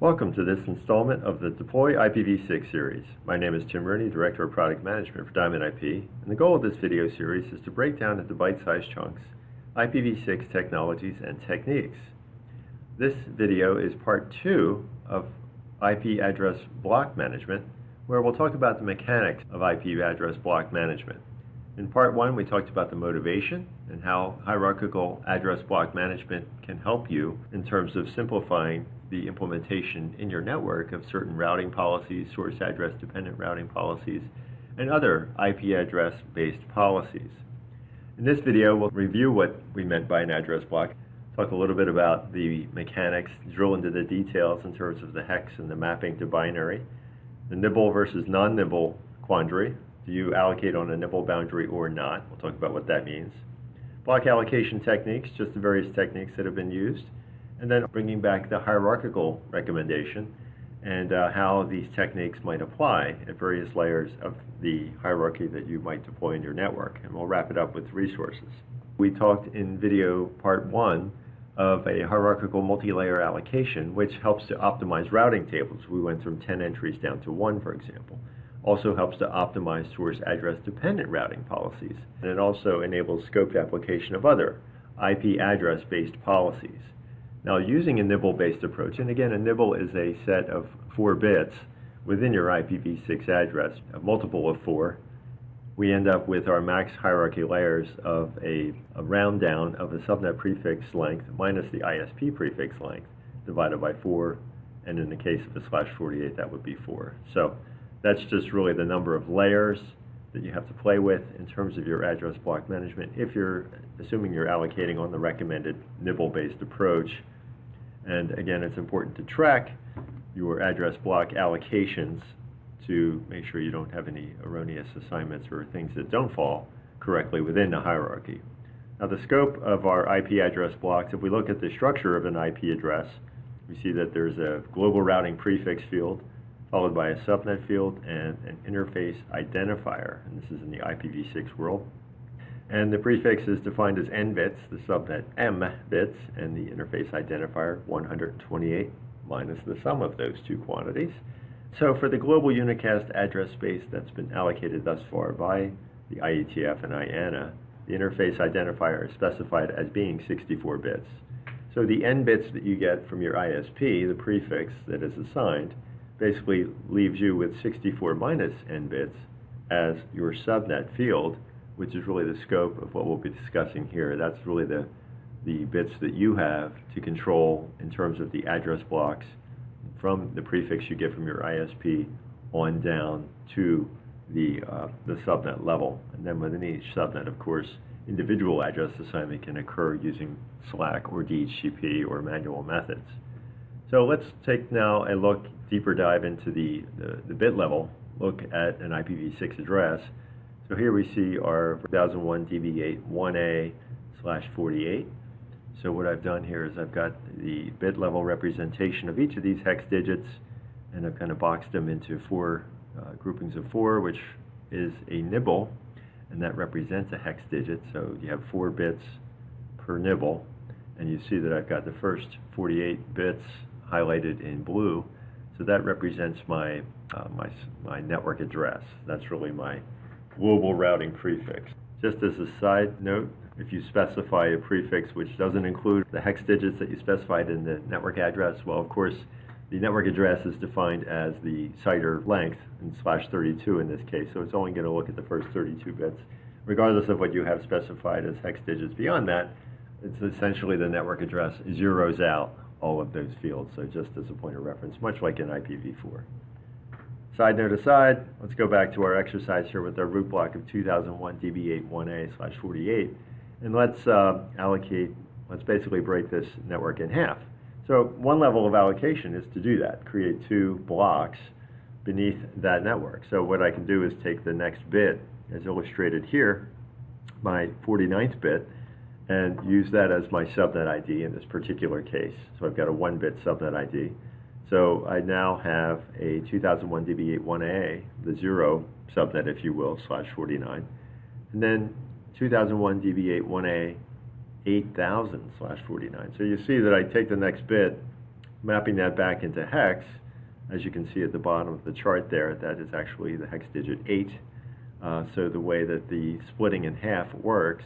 Welcome to this installment of the Deploy IPv6 series. My name is Tim Rooney, Director of Product Management for Diamond IP, and the goal of this video series is to break down into bite-sized chunks IPv6 technologies and techniques. This video is part 2 of IP address block management, where we'll talk about the mechanics of IP address block management. In part 1, we talked about the motivation and how hierarchical address block management can help you in terms of simplifying the implementation in your network of certain routing policies, source address dependent routing policies, and other IP address based policies. In this video, we'll review what we meant by an address block, talk a little bit about the mechanics, drill into the details in terms of the hex and the mapping to binary, the nibble versus non-nibble quandary. Do you allocate on a nibble boundary or not? We'll talk about what that means. Block allocation techniques, just the various techniques that have been used, and then bringing back the hierarchical recommendation and how these techniques might apply at various layers of the hierarchy that you might deploy in your network. And we'll wrap it up with resources. We talked in video part 1 of a hierarchical multi-layer allocation, which helps to optimize routing tables. We went from 10 entries down to 1, for example. Also helps to optimize source address dependent routing policies. And it also enables scoped application of other IP address based policies. Now, using a nibble-based approach, and again, a nibble is a set of 4 bits within your IPv6 address, a multiple of 4, we end up with our max hierarchy layers of a round down of a subnet prefix length minus the ISP prefix length divided by 4, and in the case of a /48, that would be 4. So that's just really the number of layers that you have to play with in terms of your address block management if you're assuming you're allocating on the recommended nibble-based approach. And again, it's important to track your address block allocations to make sure you don't have any erroneous assignments or things that don't fall correctly within the hierarchy. Now, the scope of our IP address blocks, if we look at the structure of an IP address, we see that there's a global routing prefix field followed by a subnet field and an interface identifier, and this is in the IPv6 world. And the prefix is defined as n bits, the subnet m bits, and the interface identifier 128 minus the sum of those two quantities. So for the global unicast address space that's been allocated thus far by the IETF and IANA, the interface identifier is specified as being 64 bits. So the n bits that you get from your ISP, the prefix that is assigned, basically leaves you with 64 minus n bits as your subnet field, which is really the scope of what we'll be discussing here. That's really the bits that you have to control in terms of the address blocks from the prefix you get from your ISP on down to the subnet level. And then within each subnet, of course, individual address assignment can occur using SLAAC or DHCP or manual methods. So let's take now a deeper dive into the bit level look at an IPv6 address. So here we see our 2001 DB8 1A/48. So what I've done here is I've got the bit level representation of each of these hex digits, and I've kind of boxed them into 4 groupings of 4, which is a nibble, and that represents a hex digit. So you have 4 bits per nibble, and you see that I've got the first 48 bits highlighted in blue. So that represents my network address. That's really my global routing prefix. Just as a side note, if you specify a prefix which doesn't include the hex digits that you specified in the network address, well, of course, the network address is defined as the CIDR length in /32 in this case, so it's only going to look at the first 32 bits. Regardless of what you have specified as hex digits beyond that, it's essentially the network address zeroes out all of those fields, so just as a point of reference, much like in IPv4. Side note aside, let's go back to our exercise here with our root block of 2001 DB8 1A/48, and let's basically break this network in half. So one level of allocation is to do that, create 2 blocks beneath that network. So what I can do is take the next bit, as illustrated here, my 49th bit, and use that as my subnet ID in this particular case. So I've got a 1-bit subnet ID. So I now have a 2001 DB8 1A, the 0 subnet, if you will, /49, and then 2001 DB8 1A 8000/49. So you see that I take the next bit Mapping that back into hex, as you can see at the bottom of the chart there, that is actually the hex digit 8. So the way that the splitting in half works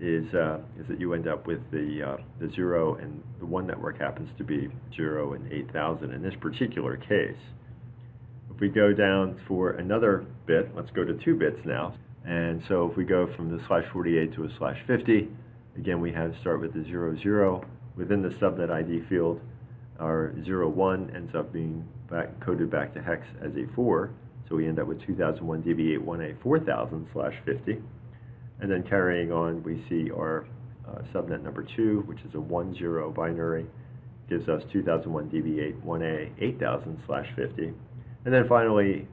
is that you end up with the 0 and the 1 network happens to be 0 and 8,000 in this particular case. If we go down for another bit, let's go to 2 bits now. And so if we go from the /48 to a /50, again we have start with the 00. Within the subnet ID field, our 01 ends up being coded back to hex as a 4. So we end up with 2001 db 81A 4000/50. And then carrying on, we see our subnet number 2, which is a 10 binary, gives us 2001 db 81A 8000/50. And then finally,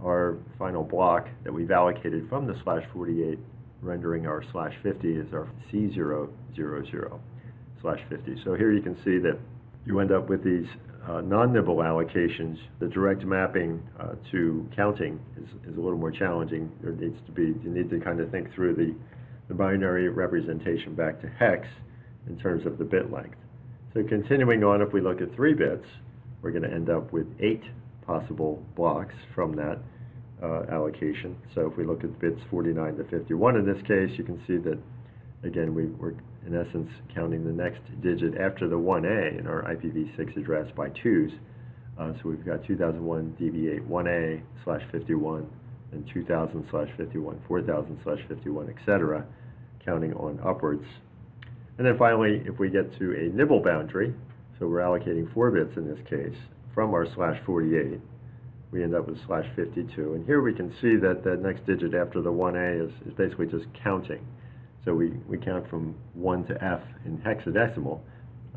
our final block that we've allocated from the /48, rendering our /50, is our C000/50. So here you can see that you end up with these non-nibble allocations. The direct mapping to counting is a little more challenging. There needs to be, you need to kind of think through the binary representation back to hex in terms of the bit length. So continuing on, if we look at 3 bits, we're going to end up with 8 possible blocks from that allocation. So if we look at bits 49 to 51 in this case, you can see that, again, we're in essence counting the next digit after the 1A in our IPv6 address by 2s. So we've got 2001 db 81A/51 and 2000/51, 4000/51, etc., counting on upwards. And then finally, if we get to a nibble boundary, so we're allocating 4 bits in this case, from our /48, we end up with /52. And here we can see that the next digit after the 1A is basically just counting. So we count from 1 to F in hexadecimal,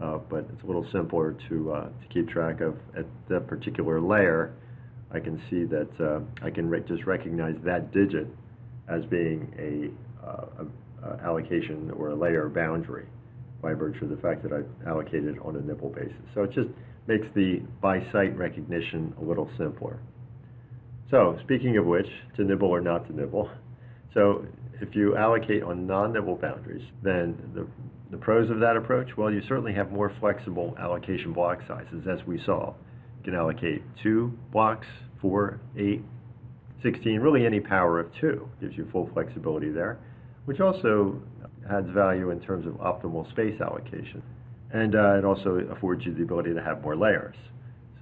but it's a little simpler to keep track of. At that particular layer, I can see that I can just recognize that digit as being a allocation or a layer boundary by virtue of the fact that I've allocated on a nibble basis. So it just makes the by-site recognition a little simpler. So speaking of which, to nibble or not to nibble, so if you allocate on non-nibble boundaries, then the pros of that approach, well, you certainly have more flexible allocation block sizes, as we saw. You can allocate 2 blocks, 4, 8, 16, really any power of 2 gives you full flexibility there, which also adds value in terms of optimal space allocation. And it also affords you the ability to have more layers.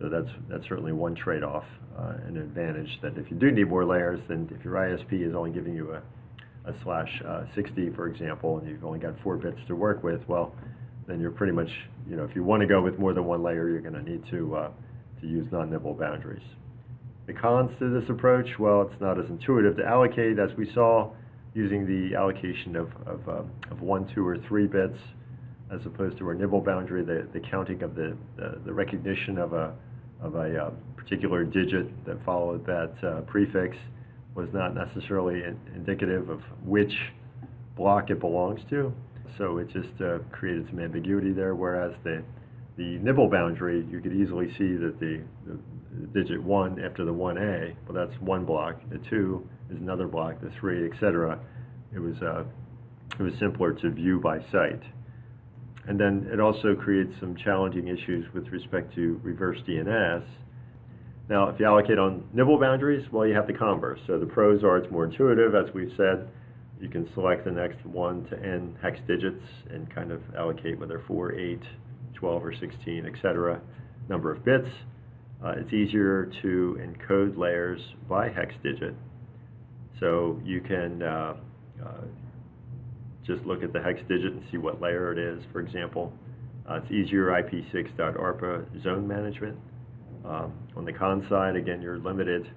So that's certainly one trade-off, an advantage, that if you do need more layers, then if your ISP is only giving you a /60, for example, and you've only got 4 bits to work with, well, then you're pretty much, if you want to go with more than 1 layer, you're going to need to use non-nibble boundaries. The cons to this approach, well, it's not as intuitive to allocate, as we saw, using the allocation of 1, 2, or 3 bits, as opposed to our nibble boundary. The counting of the recognition of a particular digit that followed that prefix was not necessarily indicative of which block it belongs to. So it just created some ambiguity there, whereas the nibble boundary, you could easily see that the digit 1 after the 1A, well, that's 1 block, the 2 is another block, the 3, etc. It was simpler to view by sight. And then it also creates some challenging issues with respect to reverse DNS. Now, if you allocate on nibble boundaries, well, you have the converse. So the pros are it's more intuitive, as we've said. You can select the next 1 to n hex digits and kind of allocate whether 4, 8, 12, or 16, etc. number of bits. It's easier to encode layers by hex digit. So you can just look at the hex digit and see what layer it is, for example. It's easier IP6.ARPA zone management. On the con side, again, you're limited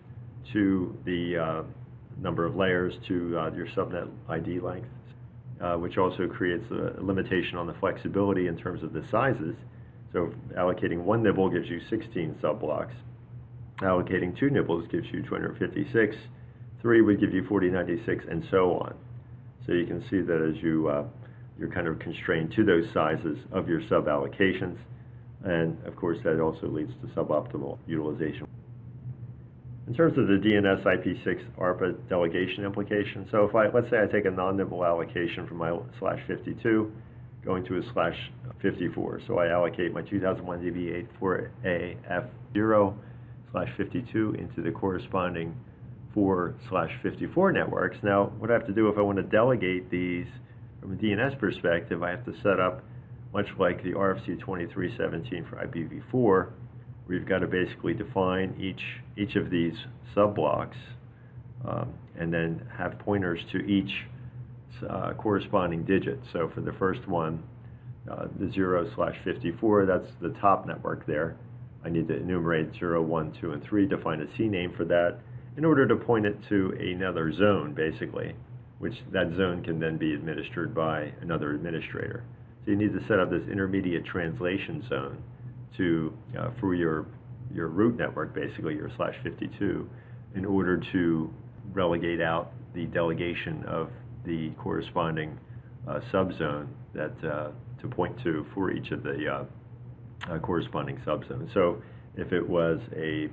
to the number of layers to your subnet ID length, which also creates a limitation on the flexibility in terms of the sizes. So allocating 1 nibble gives you 16 subblocks. Allocating 2 nibbles gives you 256. 3 would give you 4096, and so on. So you can see that as you're kind of constrained to those sizes of your sub-allocations. And of course, that also leads to suboptimal utilization. In terms of the DNS IP6 ARPA delegation implication, so if let's say I take a non-nibble allocation from my /52, going to a /54. So I allocate my 2001 DB84AF0/52 into the corresponding 4/54 networks. Now, what I have to do if I want to delegate these from a DNS perspective, I have to set up, much like the RFC 2317 for IPv4, we've got to basically define each of these sub-blocks and then have pointers to each corresponding digit. So for the first one, the 0/54, that's the top network there. I need to enumerate 0, 1, 2, and 3, define a CNAME for that in order to point it to another zone, basically, which that zone can then be administered by another administrator. So you need to set up this intermediate translation zone for your root network, basically your /52, in order to relegate out the delegation of the corresponding subzone that to point to for each of the corresponding subzones. So if it was a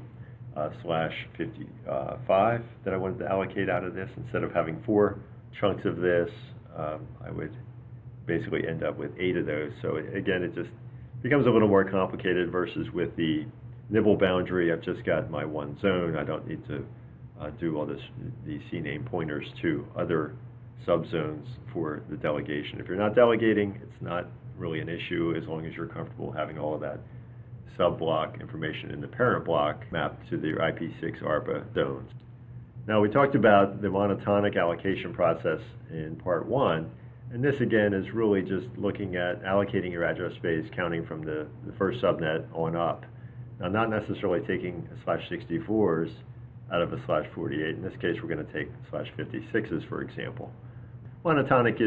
/55 that I wanted to allocate out of this, instead of having 4 chunks of this, I would basically end up with 8 of those. So again, it just becomes a little more complicated versus with the nibble boundary. I've just got my one zone. I don't need to do all these CNAME pointers to other subzones for the delegation. If you're not delegating, it's not really an issue as long as you're comfortable having all of that sub-block information in the parent block mapped to the IP6 ARPA zones. Now, we talked about the monotonic allocation process in part 1, and this again is really just looking at allocating your address space, counting from the first subnet on up. Now, not necessarily taking /64s out of a /48. In this case, we're going to take /56s, for example. Monotonic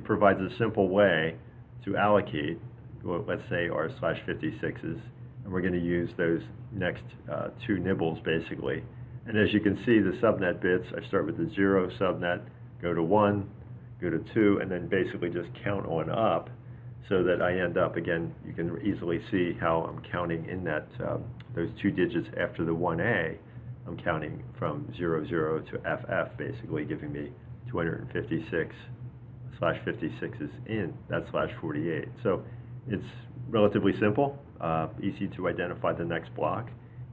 provides a simple way to allocate, well, let's say, our /56s, and we're going to use those next 2 nibbles, basically. And as you can see, the subnet bits, I start with the 0 subnet, go to 1, go to 2, and then basically just count on up so that I end up, again, you can easily see how I'm counting in that those 2 digits after the 1A. I'm counting from 00 to FF, basically giving me 256 /56s in that /48. So it's relatively simple, easy to identify the next block,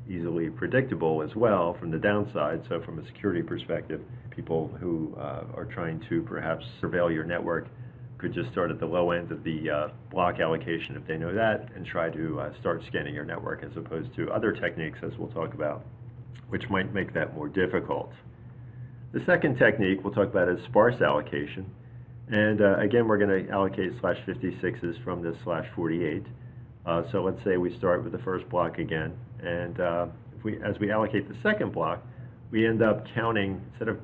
easily predictable as well from the downside. So from a security perspective, people who are trying to perhaps surveil your network could just start at the low end of the block allocation if they know that, and try to start scanning your network, as opposed to other techniques, as we'll talk about, which might make that more difficult. The second technique we'll talk about is sparse allocation. And again, we're going to allocate /56s from this /48. So let's say we start with the first block again, and as we allocate the second block, we end up counting, instead of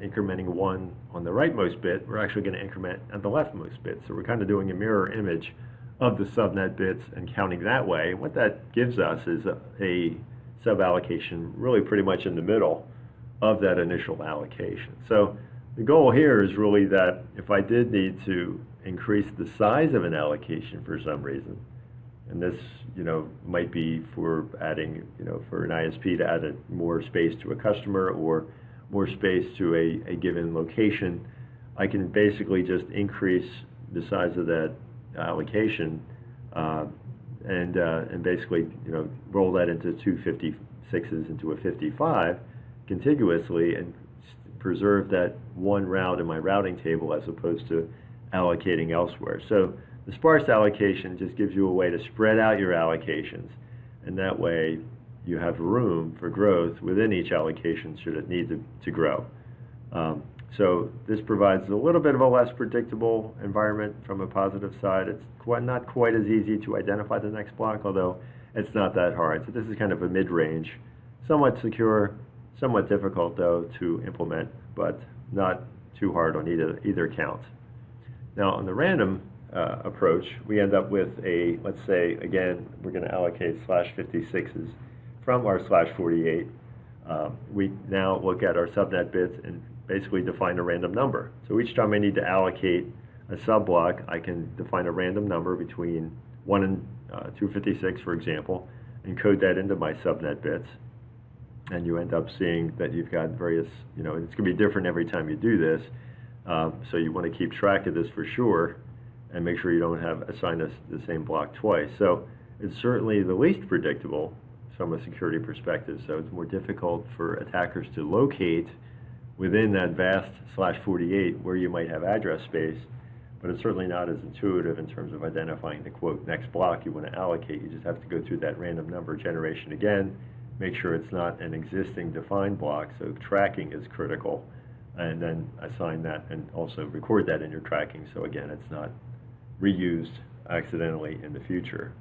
incrementing 1 on the rightmost bit, we're actually going to increment at the leftmost bit. So we're kind of doing a mirror image of the subnet bits and counting that way. And what that gives us is a sub-allocation really pretty much in the middle of that initial allocation. So the goal here is really that if I did need to increase the size of an allocation for some reason, and this, might be for adding, for an ISP to add more space to a customer or more space to a given location, I can basically just increase the size of that allocation and basically, roll that into 2 56s into a 55 contiguously and preserve that one route in my routing table as opposed to allocating elsewhere. So the sparse allocation just gives you a way to spread out your allocations, and that way you have room for growth within each allocation should it need to grow. So this provides a little bit of a less predictable environment from a positive side. It's not quite as easy to identify the next block, although it's not that hard. So this is kind of a mid-range, somewhat secure, somewhat difficult though to implement, but not too hard on either count. Now on the random approach, we end up with let's say, again, we're going to allocate /56s from our /48. We now look at our subnet bits and basically define a random number. So each time I need to allocate a sub-block, I can define a random number between 1 and 256, for example, and code that into my subnet bits. And you end up seeing that you've got various, it's going to be different every time you do this. So you want to keep track of this for sure. and make sure you don't have assigned the same block twice. So it's certainly the least predictable from a security perspective. So it's more difficult for attackers to locate within that vast /48 where you might have address space, but it's certainly not as intuitive in terms of identifying the quote next block you want to allocate. You just have to go through that random number generation again, make sure it's not an existing defined block, so tracking is critical, and then assign that and also record that in your tracking, so again, it's not reused accidentally in the future.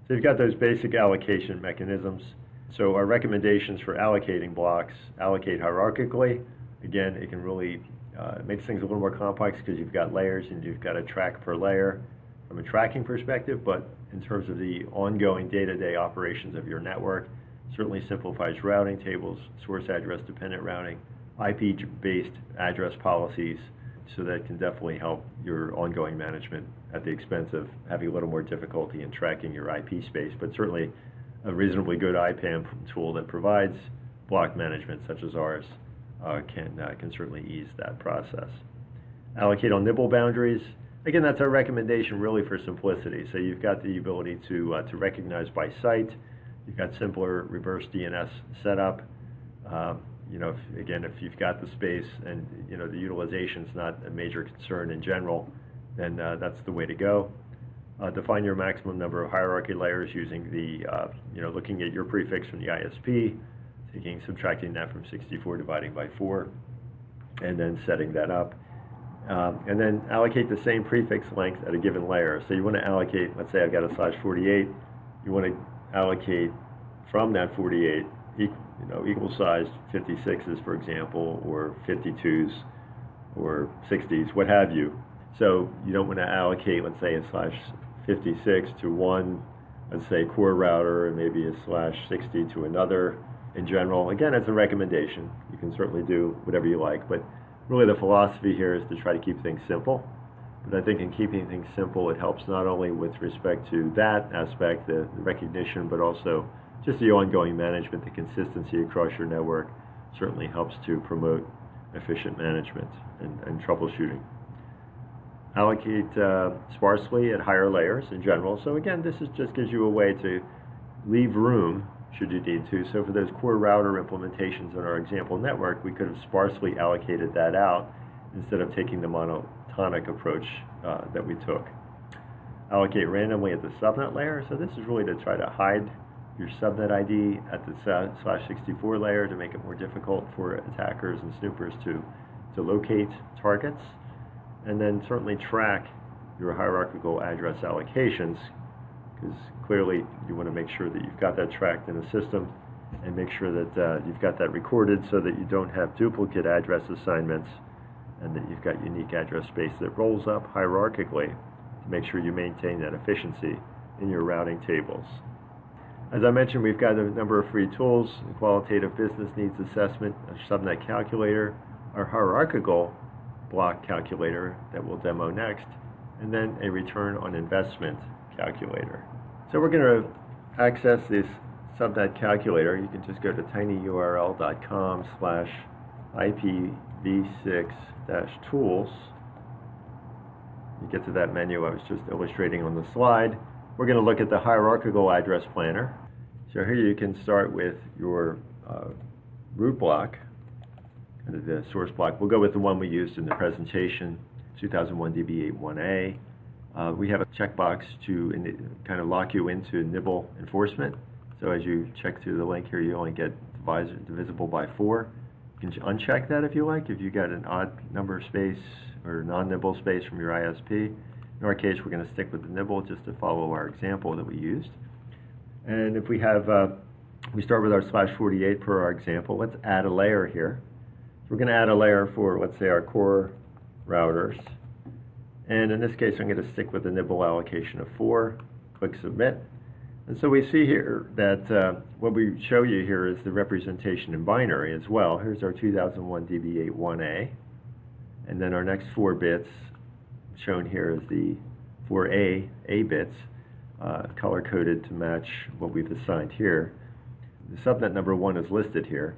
So you've got those basic allocation mechanisms. So our recommendations for allocating blocks: allocate hierarchically. Again, it can really makes things a little more complex because you've got layers and you've got to track per layer from a tracking perspective, but in terms of the ongoing day-to-day operations of your network, certainly simplifies routing tables, source address dependent routing, IP-based address policies, so that can definitely help your ongoing management at the expense of having a little more difficulty in tracking your IP space, but certainly a reasonably good IPAM tool that provides block management such as ours can certainly ease that process. Allocate on nibble boundaries. Again, that's our recommendation really for simplicity. So you've got the ability to recognize by site. You've got simpler reverse DNS setup. If you've got the space and the utilization's not a major concern in general, then that's the way to go. Define your maximum number of hierarchy layers using the, looking at your prefix from the ISP, subtracting that from 64, dividing by 4, and then setting that up. And then allocate the same prefix length at a given layer. So you want to allocate, let's say I've got a /48, you want to allocate from that 48 equal sized 56s, for example, or 52s, or 60s, what have you. So you don't want to allocate, let's say, a /56 to one, let's say, core router, and maybe a /60 to another. In general, again, it's a recommendation. You can certainly do whatever you like, but really the philosophy here is to try to keep things simple. But I think in keeping things simple, it helps not only with respect to that aspect, the recognition, but also just the ongoing management, the consistency across your network certainly helps to promote efficient management and troubleshooting. Allocate sparsely at higher layers in general. So again, this just gives you a way to leave room should you need to. So for those core router implementations in our example network, we could have sparsely allocated that out instead of taking the monotonic approach that we took. Allocate randomly at the subnet layer. So this is really to try to hide your subnet ID at the /64 layer to make it more difficult for attackers and snoopers to locate targets. And then certainly track your hierarchical address allocations, because clearly you want to make sure that you've got that tracked in a system and make sure that you've got that recorded so that you don't have duplicate address assignments and that you've got unique address space that rolls up hierarchically to make sure you maintain that efficiency in your routing tables. As I mentioned, we've got a number of free tools: the qualitative business needs assessment, a subnet calculator, our hierarchical block calculator that we'll demo next, and then a return on investment calculator. So we're going to access this subnet calculator. You can just go to tinyurl.com/IPv6-tools. You get to that menu I was just illustrating on the slide. We're going to look at the hierarchical address planner. So here you can start with your root block, the source block. We'll go with the one we used in the presentation, 2001 DB81A. We have a checkbox to kind of lock you into nibble enforcement. So as you check through the link here, you only get divisible by 4. You can uncheck that if you like, if you got an odd number space or non-nibble space from your ISP. In our case, we're going to stick with the nibble just to follow our example that we used. And if we have, we start with our /48 per our example. Let's add a layer here. So we're going to add a layer for, let's say, our core routers. And in this case, I'm going to stick with the nibble allocation of 4. Click Submit. And so we see here that what we show you here is the representation in binary as well. Here's our 2001 DB81A. And then our next 4 bits shown here is the 4A bits, color-coded to match what we've assigned here. The subnet number 1 is listed here.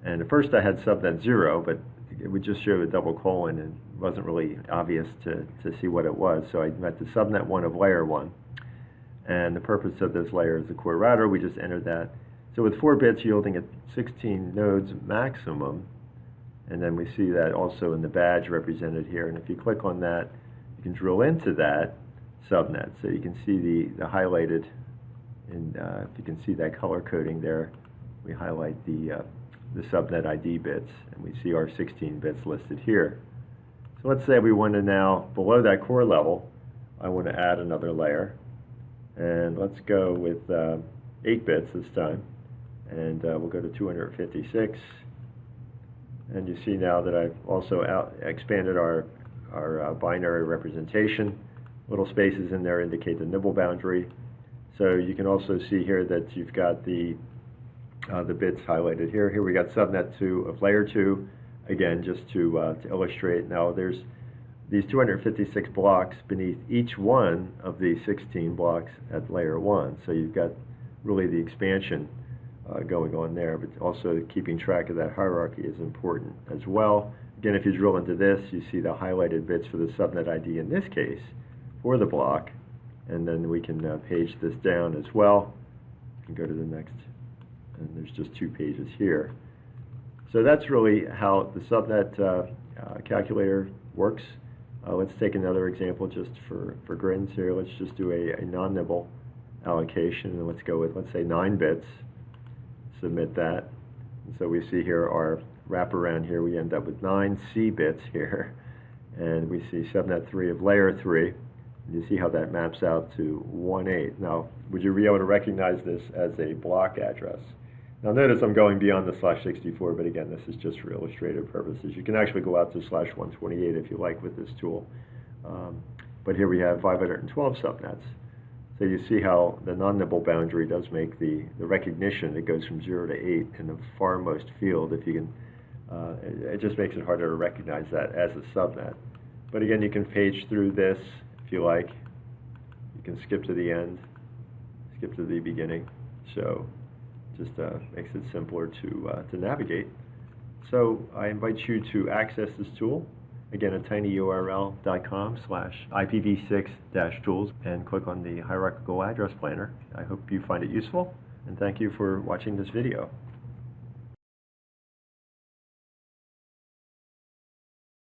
And at first I had subnet 0, but it would just show a double colon and wasn't really obvious to see what it was. So I met the subnet 1 of layer 1. And the purpose of this layer is the core router. We just entered that. So with 4 bits yielding at 16 nodes maximum, and then we see that also in the badge represented here. And if you click on that, you can drill into that subnet. So you can see the highlighted, and if you can see that color coding there, we highlight the subnet ID bits, and we see our 16 bits listed here. So let's say we want to now, below that core level, I want to add another layer. And let's go with 8 bits this time. And we'll go to 256. And you see now that I've also expanded our binary representation. Little spaces in there indicate the nibble boundary. So you can also see here that you've got the bits highlighted here. Here we got subnet 2 of layer 2. Again, just to illustrate, now there's these 256 blocks beneath each one of the 16 blocks at layer 1. So you've got really the expansion going on there, but also keeping track of that hierarchy is important as well. Again, if you drill into this, you see the highlighted bits for the subnet ID in this case for the block, and then we can page this down as well. You can go to the next, and there's just 2 pages here. So that's really how the subnet calculator works. Let's take another example just for grins here. Let's just do a non-nibble allocation, and let's go with, let's say, 9 bits. Submit that. And so we see here our wraparound here. We end up with 9 C bits here. And we see subnet 3 of layer 3. And you see how that maps out to 1.8. Now, would you be able to recognize this as a block address? Now notice I'm going beyond the /64, but again, this is just for illustrative purposes. You can actually go out to /128 if you like with this tool. But here we have 512 subnets. So you see how the non-nibble boundary does make the recognition. It goes from 0 to 8 in the farmost field. If you can, it just makes it harder to recognize that as a subnet. But again, you can page through this if you like. You can skip to the end, skip to the beginning. So just makes it simpler to navigate. So I invite you to access this tool. Again, at tinyurl.com/IPv6-tools, and click on the hierarchical address planner. I hope you find it useful, and thank you for watching this video.